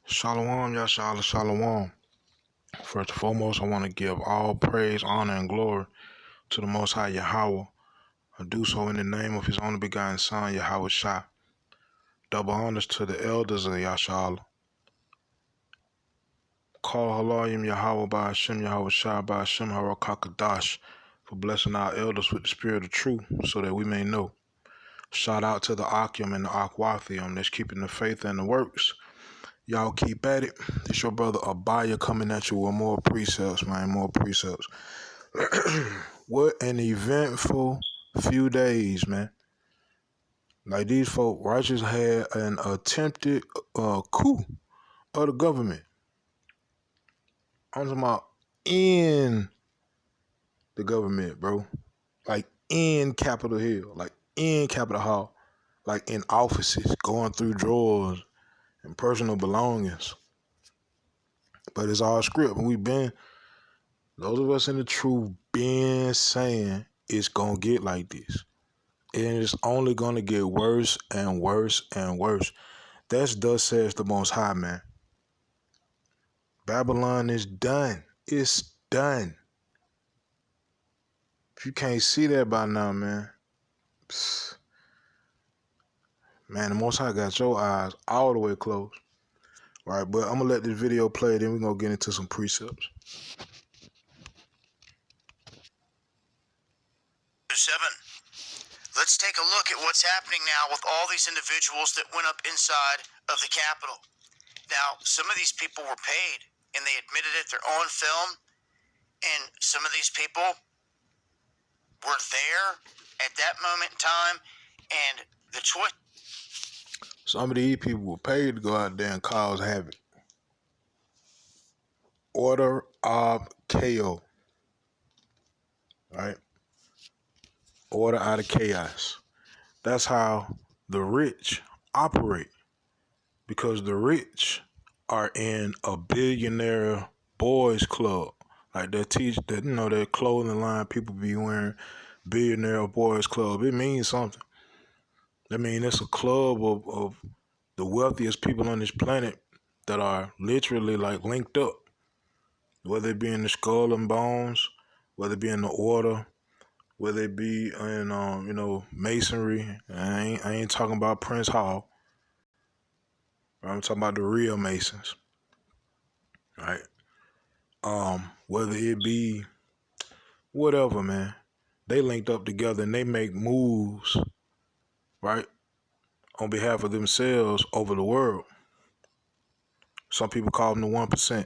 Shalom, Yashala, Shalom. First and foremost, I want to give all praise, honor, and glory to the Most High Yahweh. I do so in the name of His only begotten Son, Yahweh Shai. Double honors to the elders of Yashala. Call Halayim Yahweh by Hashem, Yahweh Shai by Hashem, Harakakadash, for blessing our elders with the spirit of truth, so that we may know. Shout out to the Akim and the Akwathium that's keeping the faith and the works. Y'all keep at it. It's your brother Abaya coming at you with more precepts, man. More precepts. What an eventful few days, man. Like these folk righteous had an attempted coup of the government. I'm talking about in the government, bro. Like in Capitol Hill, like in Capitol Hall, like in offices, going through drawers and personal belongings. But it's all script. And those of us in the truth been saying it's gonna get like this. And it's only gonna get worse and worse and worse. That's thus says the Most High, man. Babylon is done. It's done. If you can't see that by now, man, man, the Most High got your eyes all the way closed. Right, but I'm gonna let this video play, then we're gonna get into some precepts. 7. Let's take a look at what's happening now with all these individuals that went up inside of the Capitol. Now, some of these people were paid, and they admitted it. They're on film, and some of these people were there at that moment in time, and the choice. Some of these people were paid to go out there and cause havoc. Order of chaos. Right? Order out of chaos. That's how the rich operate. Because the rich are in a billionaire boys club. Like that clothing line people be wearing, billionaire boys club. It means something. I mean, it's a club of the wealthiest people on this planet that are literally like linked up. Whether it be in the skull and bones, whether it be in the order, whether it be in masonry. I ain't talking about Prince Hall. I'm talking about the real Masons. Right? Whether it be whatever, man. They linked up together and they make moves, right? On behalf of themselves over the world. Some people call them the 1%.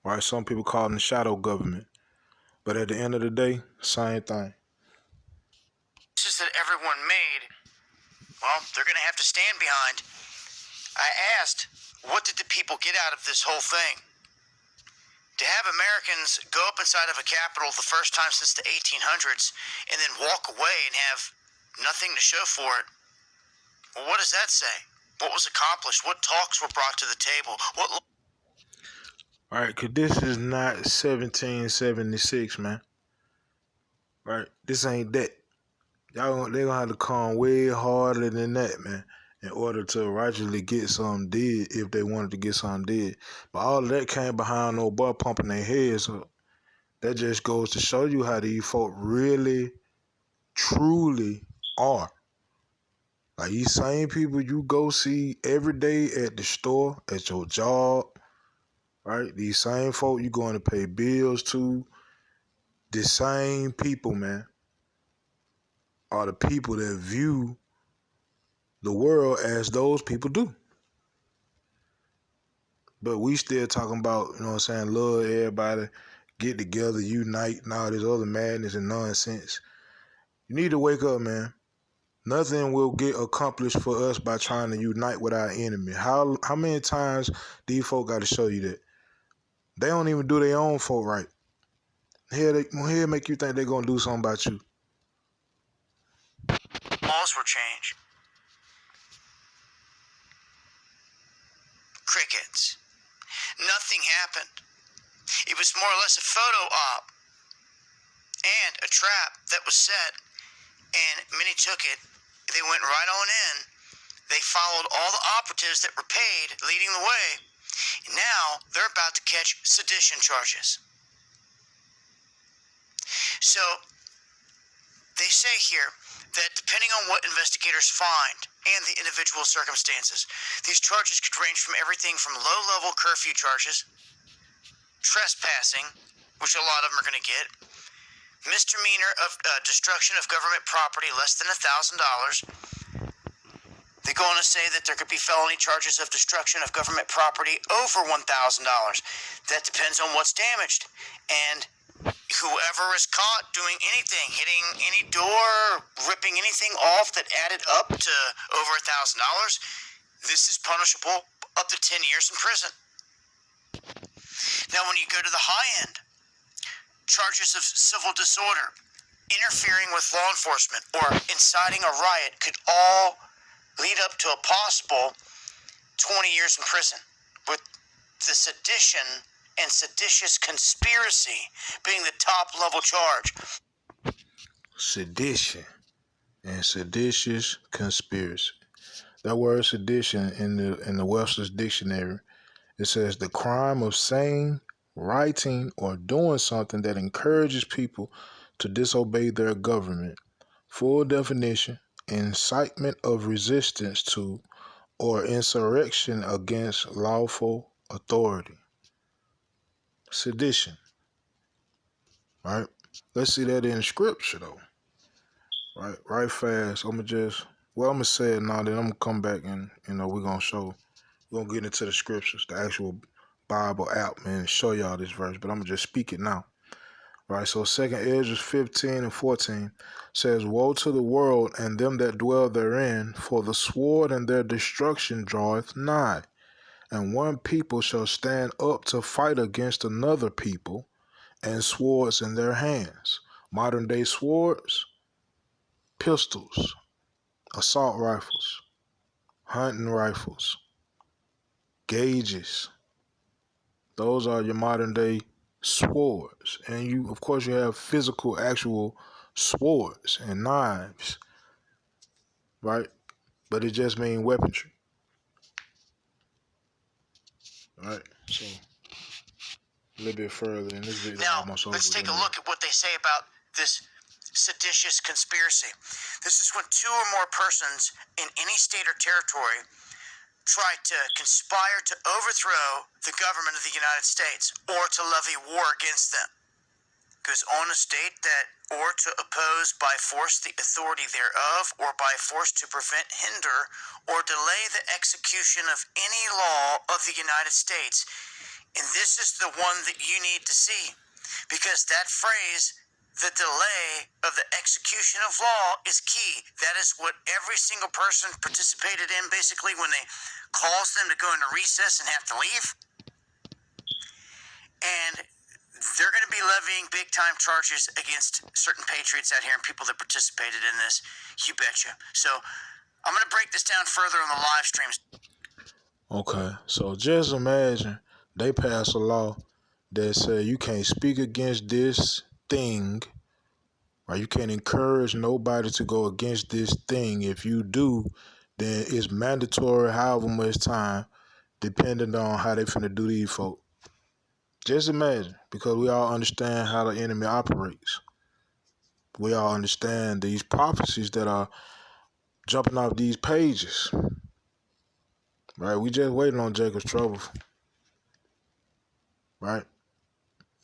Right? Some people call them the shadow government. But at the end of the day, same thing. Choices that everyone made, well, they're going to have to stand behind. I asked, what did the people get out of this whole thing? To have Americans go up inside of a Capitol the first time since the 1800s and then walk away and have nothing to show for it, well, what does that say? What was accomplished? What talks were brought to the table? All right, because this is not 1776, man. Right? This ain't that. They gonna have to come way harder than that, man, in order to righteously get something did if they wanted to get something did. But all of that came behind no butt pumping their heads up. That just goes to show you how these folk really, truly are. Like these same people you go see every day at the store, at your job, right? These same folk you going to pay bills to, the same people, man, are the people that view the world as those people do. But we still talking about, you know what I'm saying, love everybody, get together, unite, and all this other madness and nonsense. You need to wake up, man. Nothing will get accomplished for us by trying to unite with our enemy. How many times these folk got to show you that? They don't even do their own folk right. Here make you think they're going to do something about you. Laws were changed. Crickets. Nothing happened. It was more or less a photo op and a trap that was set, and many took it. They went right on in. They followed all the operatives that were paid, leading the way. And now they're about to catch sedition charges. So they say here that depending on what investigators find and the individual circumstances, these charges could range from everything from low-level curfew charges, trespassing, which a lot of them are going to get, misdemeanor of destruction of government property less than $1,000. They go on to say that there could be felony charges of destruction of government property over $1,000. That depends on what's damaged. And whoever is caught doing anything, hitting any door, ripping anything off that added up to over $1,000, this is punishable up to 10 years in prison. Now, when you go to the high end, charges of civil disorder, interfering with law enforcement, or inciting a riot could all lead up to a possible 20 years in prison, with the sedition and seditious conspiracy being the top level charge. Sedition and seditious conspiracy. That word sedition in the Webster's dictionary, it says the crime of saying, writing, or doing something that encourages people to disobey their government. Full definition: incitement of resistance to or insurrection against lawful authority. Sedition. Right? Let's see that in scripture though. Right fast. I'm gonna say it now, then I'm gonna come back and we're gonna get into the scriptures, the actual Bible app, man, and show y'all this verse, but I'm gonna just speak it now. Right, so 2 Ezra 15 and 14 says, woe to the world and them that dwell therein, for the sword and their destruction draweth nigh. And one people shall stand up to fight against another people, and swords in their hands. Modern day swords, pistols, assault rifles, hunting rifles, gauges. Those are your modern day swords. And you, of course, you have physical, actual swords and knives, right? But it just means weaponry, right? So a little bit further, and this video now, almost over. let's take a look at what they say about this seditious conspiracy. This is when two or more persons in any state or territory try to conspire to overthrow the government of the United States or to levy war against them. Goes on to state that, or to oppose by force the authority thereof, or by force to prevent, hinder, or delay the execution of any law of the United States. And this is the one that you need to see, because that phrase, the delay of the execution of law, is key. That is what every single person participated in, basically, when they caused them to go into recess and have to leave. And they're going to be levying big-time charges against certain patriots out here and people that participated in this. You betcha. So I'm going to break this down further on the live streams. Okay, so just imagine they pass a law that says you can't speak against this thing, right? You can't encourage nobody to go against this thing. If you do, then it's mandatory however much time, depending on how they finna do these folk. Just imagine, because we all understand how the enemy operates. We all understand these prophecies that are jumping off these pages, right? We just waiting on Jacob's trouble, right?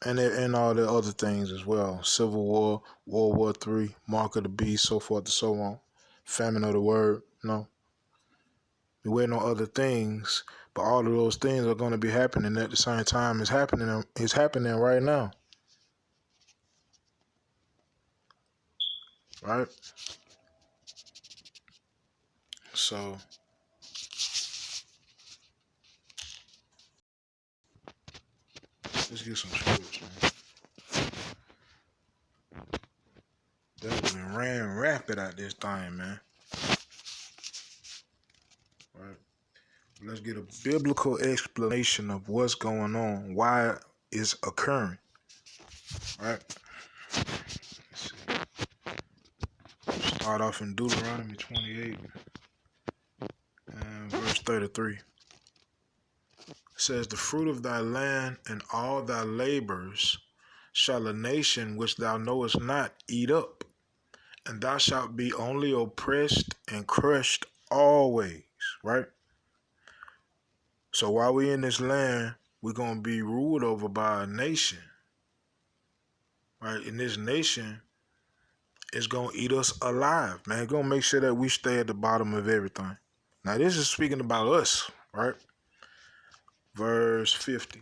And all the other things as well. Civil War, World War III, Mark of the Beast, so forth and so on. Famine of the Word, no. We're waiting on other things, but all of those things are going to be happening at the same time. It's happening right now. Right? So let's get some scripts, man. That been ran rapid out this thing, man. Right. Let's get a biblical explanation of what's going on, why it's occurring. Right. Let's see. Start off in Deuteronomy 28. 33. It says, the fruit of thy land and all thy labors shall a nation which thou knowest not eat up, and thou shalt be only oppressed and crushed always, right? So while we in this land, we're going to be ruled over by a nation, right? And this nation is going to eat us alive, man. Going to make sure that we stay at the bottom of everything. Now, this is speaking about us, right? Verse 50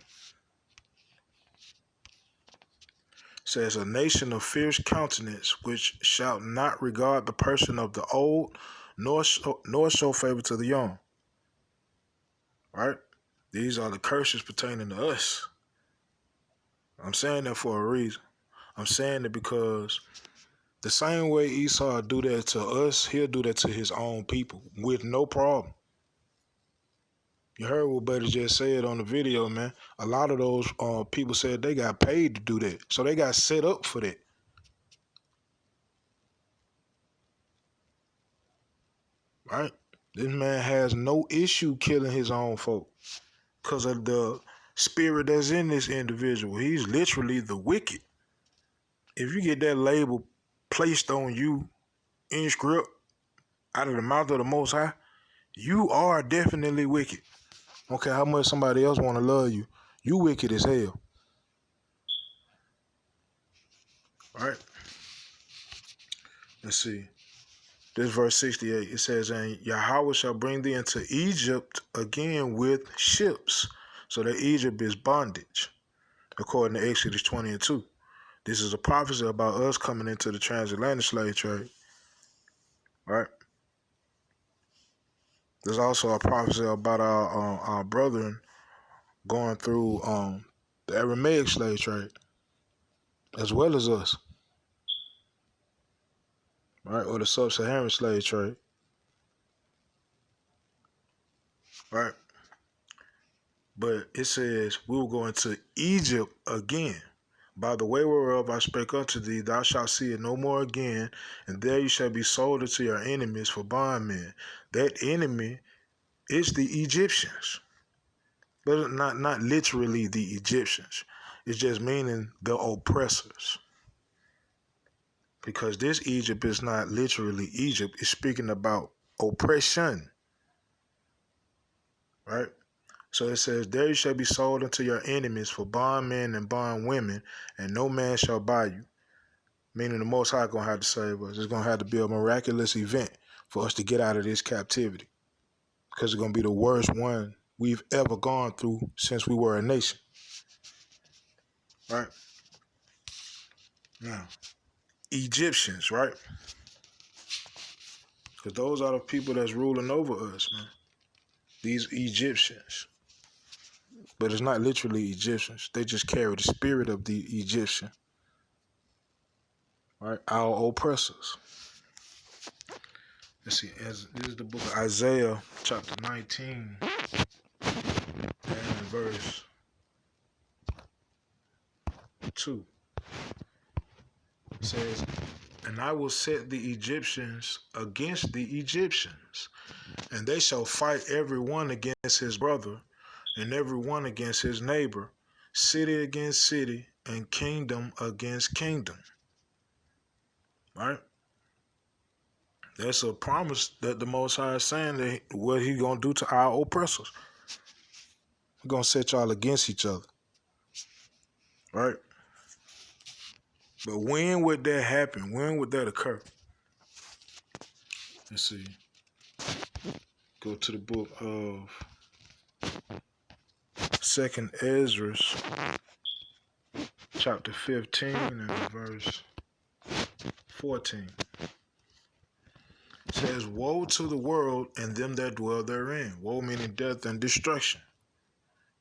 says, a nation of fierce countenance, which shall not regard the person of the old, nor show favor to the young, right? These are the curses pertaining to us. I'm saying that for a reason. I'm saying it because the same way Esau do that to us, he'll do that to his own people with no problem. You heard what Buddy just said on the video, man. A lot of those people said they got paid to do that. So they got set up for that. Right? This man has no issue killing his own folk because of the spirit that's in this individual. He's literally the wicked. If you get that label placed on you in script out of the mouth of the Most High, you are definitely wicked. Okay, how much somebody else want to love you, you wicked as hell. All right? Let's see. This verse 68, it says, and Yahweh shall bring thee into Egypt again with ships. So that Egypt is bondage, according to Exodus 20 and 2. This is a prophecy about us coming into the transatlantic slave trade. Right? There's also a prophecy about our brethren going through the Aramaic slave trade, as well as us. Right? Or the sub-Saharan slave trade. Right? But it says, we will go into Egypt again. By the way whereof I spake unto thee, thou shalt see it no more again, and there you shall be sold unto your enemies for bondmen. That enemy is the Egyptians. But not literally the Egyptians. It's just meaning the oppressors. Because this Egypt is not literally Egypt. It's speaking about oppression. Right? So it says, there you shall be sold unto your enemies for bondmen and bondwomen, and no man shall buy you. Meaning the Most High going to have to save us. It's going to have to be a miraculous event for us to get out of this captivity. Because it's going to be the worst one we've ever gone through since we were a nation. Right? Now, Egyptians, right? Because those are the people that's ruling over us, man. These Egyptians. But it's not literally Egyptians. They just carry the spirit of the Egyptian. Right? Our oppressors. Let's see. This is the book of Isaiah, chapter 19, and verse 2. It says, and I will set the Egyptians against the Egyptians, and they shall fight every one against his brother, and every one against his neighbor, city against city, and kingdom against kingdom. Right? That's a promise that the Most High is saying that what He's going to do to our oppressors. He's going to set y'all against each other. Right? But when would that happen? When would that occur? Let's see. Go to the book of 2nd Ezra, chapter 15 and verse 14. It says, woe to the world and them that dwell therein. Woe meaning death and destruction.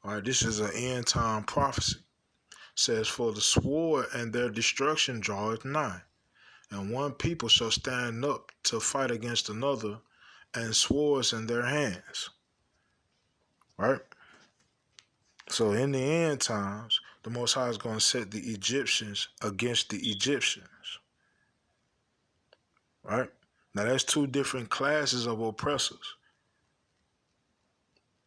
All right, this is an end time prophecy. It says, for the sword and their destruction draweth nigh, and one people shall stand up to fight against another, and swords in their hands. Right? So in the end times, the Most High is going to set the Egyptians against the Egyptians. Right? Now that's two different classes of oppressors.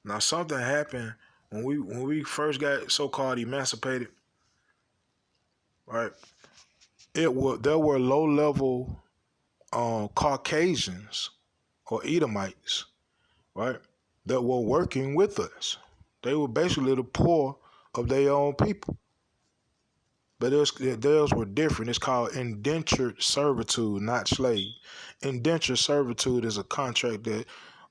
Now something happened when we first got so-called emancipated, right? There were low-level Caucasians or Edomites, right, that were working with us. They were basically the poor of their own people. But theirs were different. It's called indentured servitude, not slave. Indentured servitude is a contract that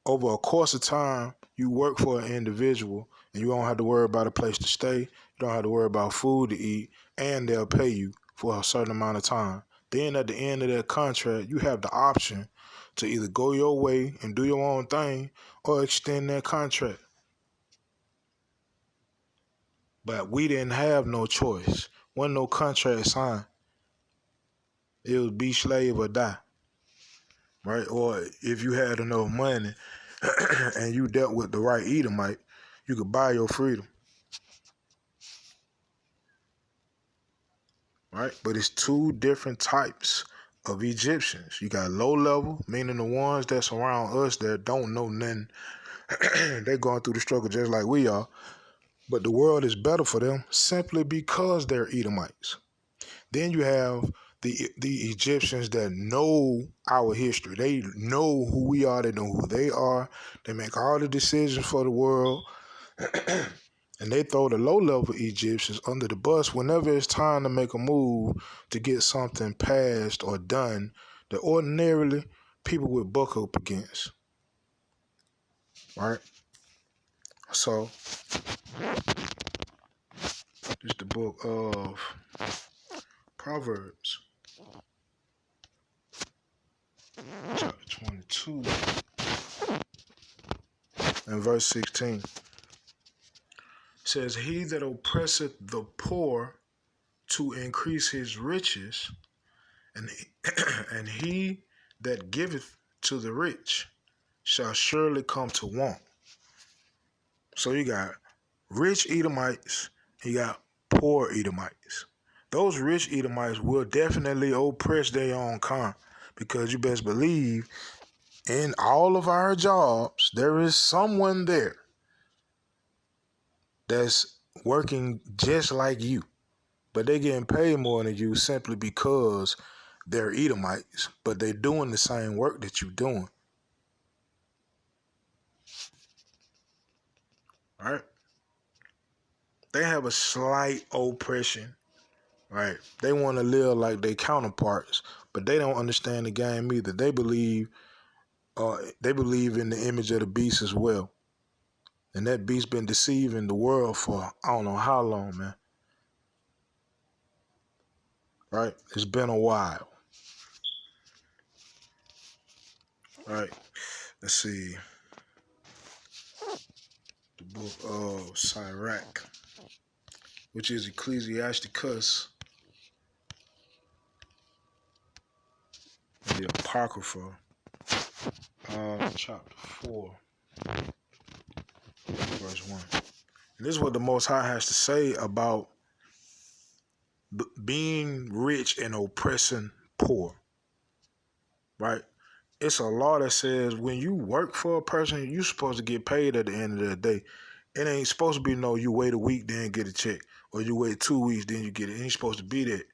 over a course of time, you work for an individual and you don't have to worry about a place to stay. You don't have to worry about food to eat, and they'll pay you for a certain amount of time. Then at the end of that contract, you have the option to either go your way and do your own thing or extend that contract. But we didn't have no choice. Wasn't no contract signed. It was be slave or die, right? Or if you had enough money and you dealt with the right Edomite, you could buy your freedom, right? But it's two different types of Egyptians. You got low level, meaning the ones that's around us that don't know nothing. They're going through the struggle just like we are. But the world is better for them simply because they're Edomites. Then you have the Egyptians that know our history. They know who we are. They know who they are. They make all the decisions for the world. And they throw the low-level Egyptians under the bus whenever it's time to make a move to get something passed or done that ordinarily people would buck up against. Right? So, this is the book of Proverbs, chapter 22, and verse 16. It says, "He that oppresseth the poor to increase his riches, and and he that giveth to the rich shall surely come to want." So you got rich Edomites, you got poor Edomites. Those rich Edomites will definitely oppress their own kind, because you best believe in all of our jobs, there is someone there that's working just like you, but they getting paid more than you simply because they're Edomites, but they're doing the same work that you're doing. Right? They have a slight oppression, right? They want to live like their counterparts, but they don't understand the game either. They believe in the image of the beast as well. And that beast been deceiving the world for I don't know how long, man. Right? It's been a while. Right? Let's see. The book of Sirach, which is Ecclesiasticus, the Apocrypha, chapter 4, verse 1. And this is what the Most High has to say about being rich and oppressing poor. Right? It's a law that says when you work for a person, you're supposed to get paid at the end of the day. It ain't supposed to be no you wait a week, then get a check. Or you wait 2 weeks, then you get it. It ain't supposed to be that.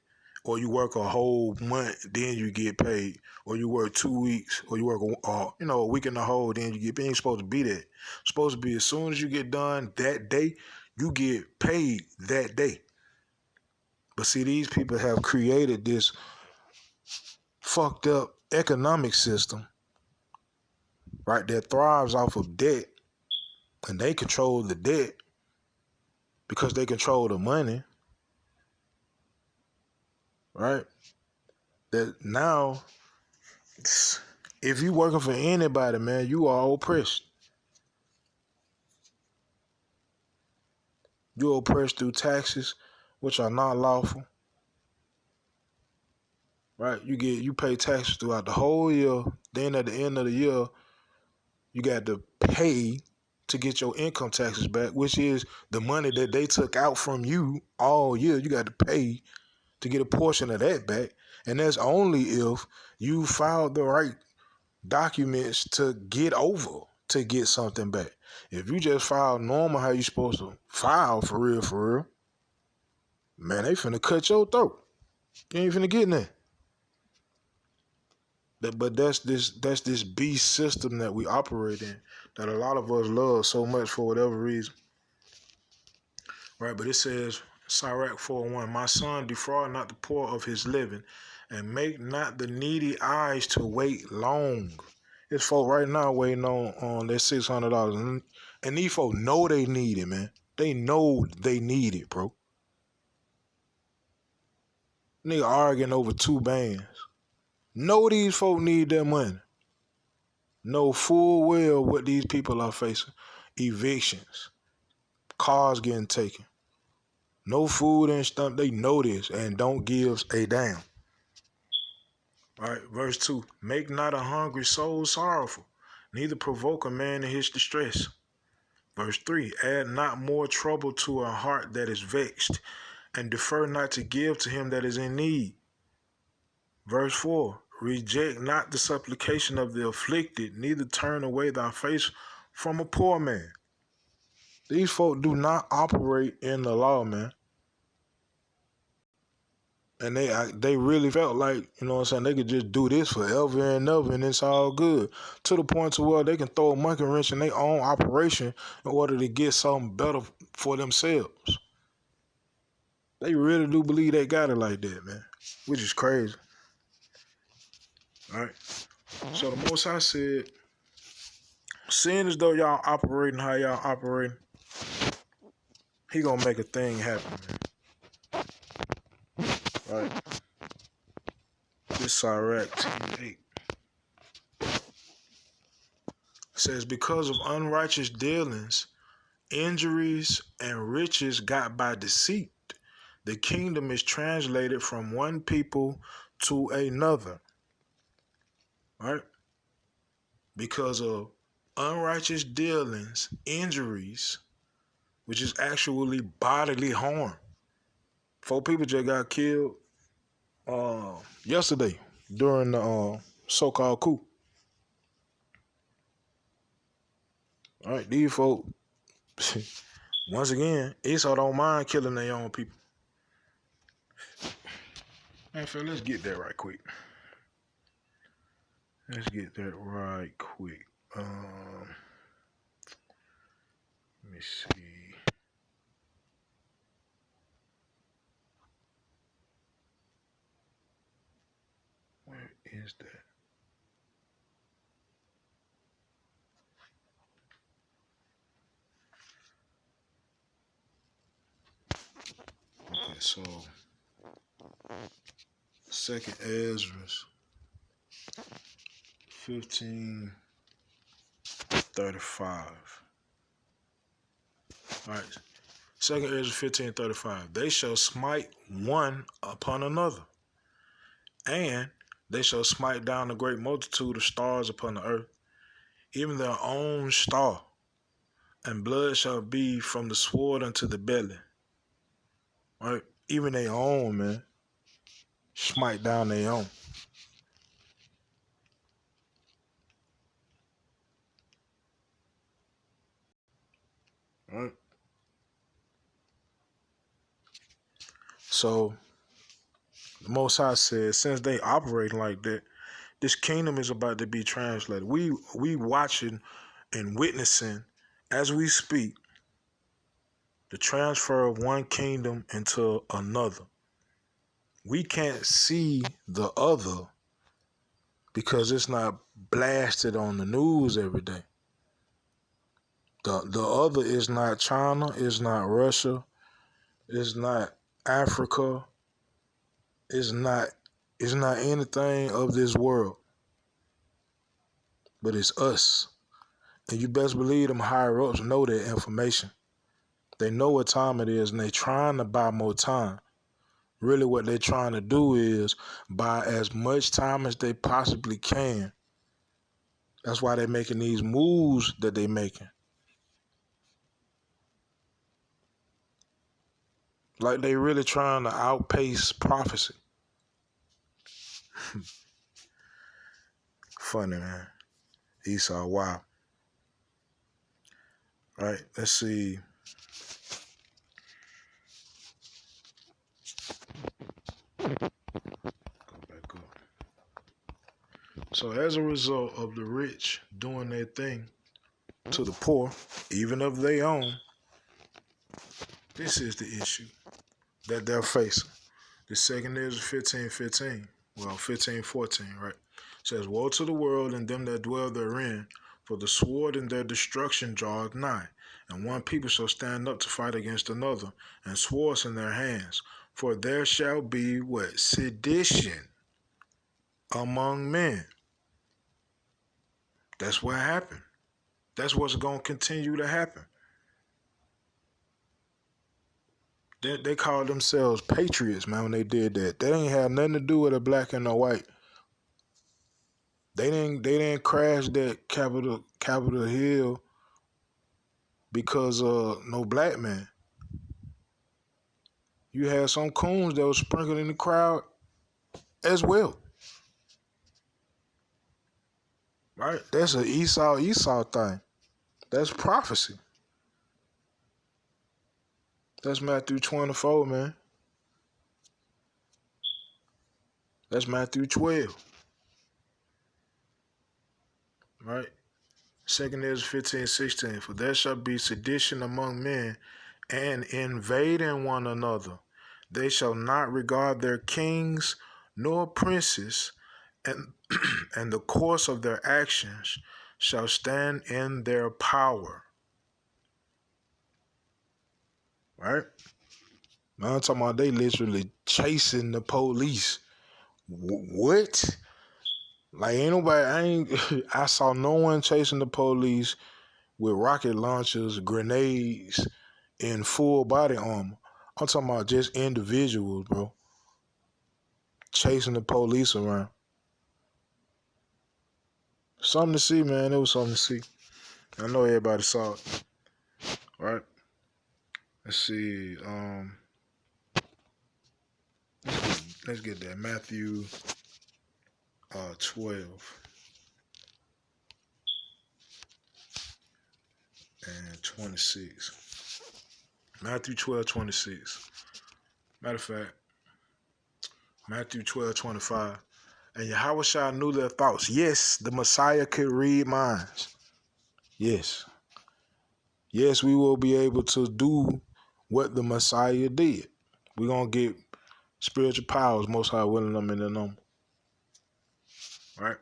Or you work a whole month, then you get paid. Or you work 2 weeks, or you work a week and a whole, then you get paid. It ain't supposed to be that. It's supposed to be as soon as you get done that day, you get paid that day. But see, these people have created this fucked up economic system, right, that thrives off of debt, and they control the debt because they control the money, right? That now, if you working for anybody, man, you are oppressed. You're oppressed through taxes, which are not lawful, right? You pay taxes throughout the whole year. Then at the end of the year, you got to pay to get your income taxes back, which is the money that they took out from you all year. You got to pay to get a portion of that back. And that's only if you filed the right documents to get over to get something back. If you just file normal how you supposed to file for real, man, they finna cut your throat. You ain't finna get in there. But that's this beast system that we operate in that a lot of us love so much for whatever reason. Right, but it says, Sirach 4:1, my son, defraud not the poor of his living, and make not the needy eyes to wait long. It's folk right now waiting on their $600. And these folk know they need it, man. They know they need it, bro. Nigga arguing over two bands. Know these folk need their money. Know full well what these people are facing. Evictions. Cars getting taken. No food and stuff. They know this and don't give a damn. All right, verse 2. Make not a hungry soul sorrowful, neither provoke a man in his distress. Verse 3. Add not more trouble to a heart that is vexed, and defer not to give to him that is in need. Verse 4. Reject not the supplication of the afflicted, neither turn away thy face from a poor man. These folk do not operate in the law, man. And they really felt like, you know what I'm saying, they could just do this forever and ever and it's all good. To the point to where they can throw a monkey wrench in their own operation in order to get something better for themselves. They really do believe they got it like that, man. Which is crazy. All right. So the Most High said, seeing as though y'all operating how y'all operating, he gonna make a thing happen, man. Right. This Sirach 8 says, because of unrighteous dealings, injuries, and riches got by deceit, the kingdom is translated from one people to another. Right? Because of unrighteous dealings, injuries, which is actually bodily harm. 4 people just got killed yesterday during the so-called coup. All right, these folk, once again, Esau don't mind killing their own people. Man, Phil, let's get that right quick. Let's get that right quick. Let me see. Where is that? Okay, so Second Ezra 15:35. All right. Second Ezra 15:35. They shall smite one upon another, and they shall smite down a great multitude of stars upon the earth, even their own star, and blood shall be from the sword unto the belly. All right. Even their own, man. Smite down their own. All right. So the Most High says, since they operate like that, this kingdom is about to be translated. We watching and witnessing as we speak the transfer of one kingdom into another. We can't see the other because it's not blasted on the news every day. The other is not China, it's not Russia, it's not Africa, it's not anything of this world. But it's us. And you best believe them higher ups know that information. They know what time it is and they trying to buy more time. Really what they're trying to do is buy as much time as they possibly can. That's why they're making these moves that they're making. Like they really trying to outpace prophecy. Funny, man. Esau, wow. Right? Let's see. Go back up. So as a result of the rich doing their thing to the poor, even of their own, this is the issue that they're facing. The second is 15:15. Well, 15:14, right? It says, "Woe to the world and them that dwell therein, for the sword and their destruction draweth nigh. And one people shall stand up to fight against another, and swords in their hands. For there shall be what? Sedition among men." That's what happened. That's what's going to continue to happen. They called themselves patriots, man, when they did that. They ain't have nothing to do with a black and a white. They didn't crash that Capitol Hill because no black man. You had some coons that was sprinkled in the crowd as well. Right? That's an Esau thing. That's prophecy. That's Matthew 24, man. That's Matthew 12. Right? Second is 15:16. For there shall be sedition among men and invading one another. They shall not regard their kings nor princes, and and the course of their actions shall stand in their power. Right? Man, I'm talking about they literally chasing the police. What? Like ain't nobody. I saw no one chasing the police with rocket launchers, grenades, in full body armor. I'm talking about just individuals, bro, chasing the police around. Something to see, man. It was something to see. I know everybody saw it, right? Let's see. Let's get that Matthew 12 and 26. Matthew 12:26. Matter of fact, Matthew 12:25. And Yahweh knew their thoughts. Yes, the Messiah could read minds. Yes. Yes, we will be able to do what the Messiah did. We're going to get spiritual powers, most high willing them in the number. Right?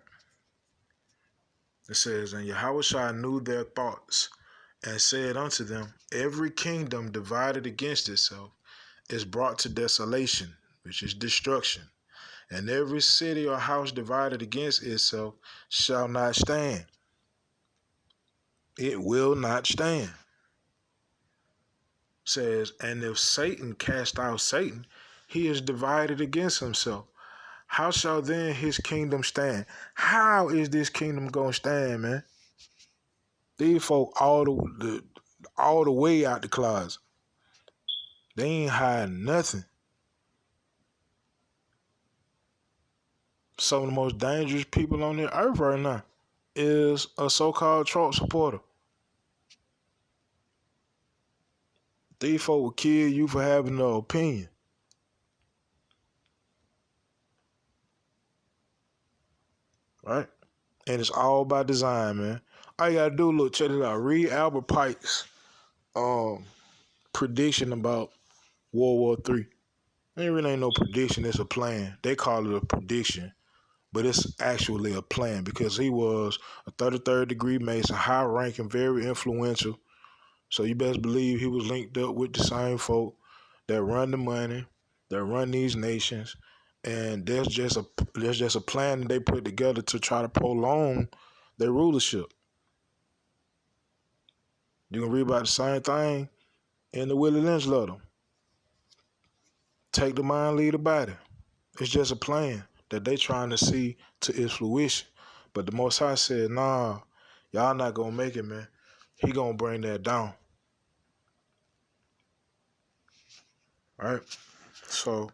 It says, and Yahweh knew their thoughts and said unto them, every kingdom divided against itself is brought to desolation, which is destruction. And every city or house divided against itself shall not stand. It will not stand. Says, and if Satan cast out Satan, he is divided against himself. How shall then his kingdom stand? How is this kingdom gonna stand, man? These folk all the way out the closet. They ain't hiding nothing. Some of the most dangerous people on the earth right now is a so-called Trump supporter. These folk will kill you for having an opinion. Right? And it's all by design, man. All you gotta do, look, check it out. Read Albert Pike's prediction about World War III. It really ain't no prediction, it's a plan. They call it a prediction, but it's actually a plan because he was a 33rd degree Mason, high ranking, very influential. So you best believe he was linked up with the same folk that run the money, that run these nations. And there's just a plan that they put together to try to prolong their rulership. You can read about the same thing in the Willie Lynch letter. Take the mind, leave the body. It's just a plan that they trying to see to its fruition. But the Most High said, nah, y'all not going to make it, man. He going to bring that down. All right? So,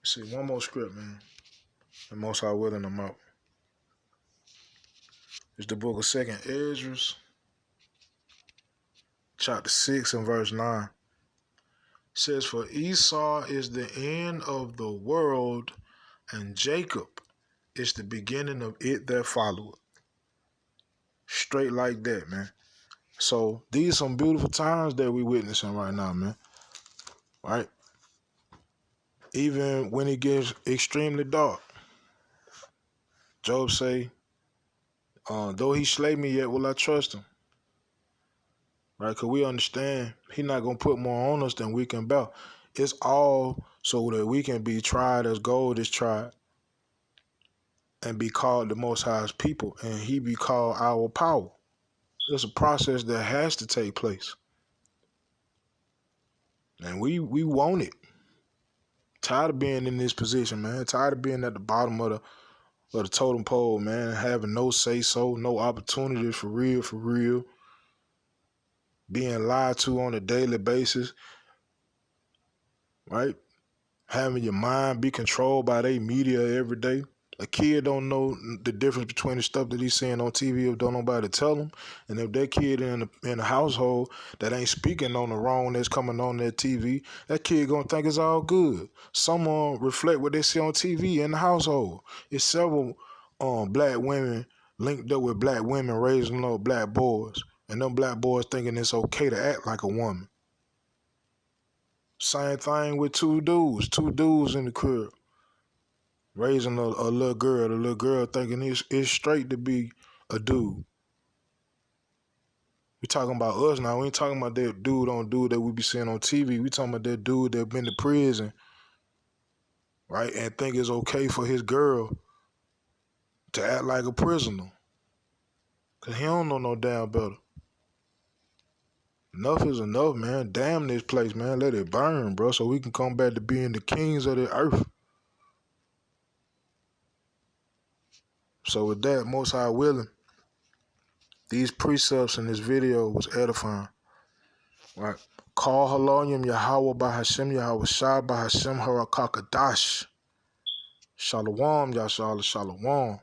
see, one more script, man. The Most High willing them out. It's the book of 2nd Esdras. chapter 6 and verse 9. It says, for Esau is the end of the world, and Jacob is the beginning of it that followeth. Straight like that, man. So these some beautiful times that we witnessing right now, man. Right? Even when it gets extremely dark, Job say, though he slay me, yet will I trust him. Right? Because we understand he not going to put more on us than we can bear. It's all so that we can be tried as gold is tried and be called the Most High's people, and he be called our power. It's a process that has to take place. And we want it. Tired of being in this position, man. Tired of being at the bottom of the totem pole, man. Having no say-so, no opportunities for real. Being lied to on a daily basis, right? Having your mind be controlled by their media every day. A kid don't know the difference between the stuff that he's seeing on TV if don't nobody tell him. And if that kid in a household that ain't speaking on the wrong that's coming on that TV, that kid gonna think it's all good. Someone reflect what they see on TV in the household. It's several black women linked up with black women raising up black boys. And them black boys thinking it's okay to act like a woman. Same thing with two dudes in the crib. Raising a little girl, the little girl thinking it's straight to be a dude. We talking about us now. We ain't talking about that dude on dude that we be seeing on TV. We talking about that dude that been to prison, right? And think it's okay for his girl to act like a prisoner. Cause he don't know no damn better. Enough is enough, man. Damn this place, man. Let it burn, bro, so we can come back to being the kings of the earth. So with that, Most High willing, these precepts in this video was edifying. Right. Call Halonyim Yahweh by Hashem Yahweh Shah by Hashem Harakakadash. Shalom, Yashala Shalom.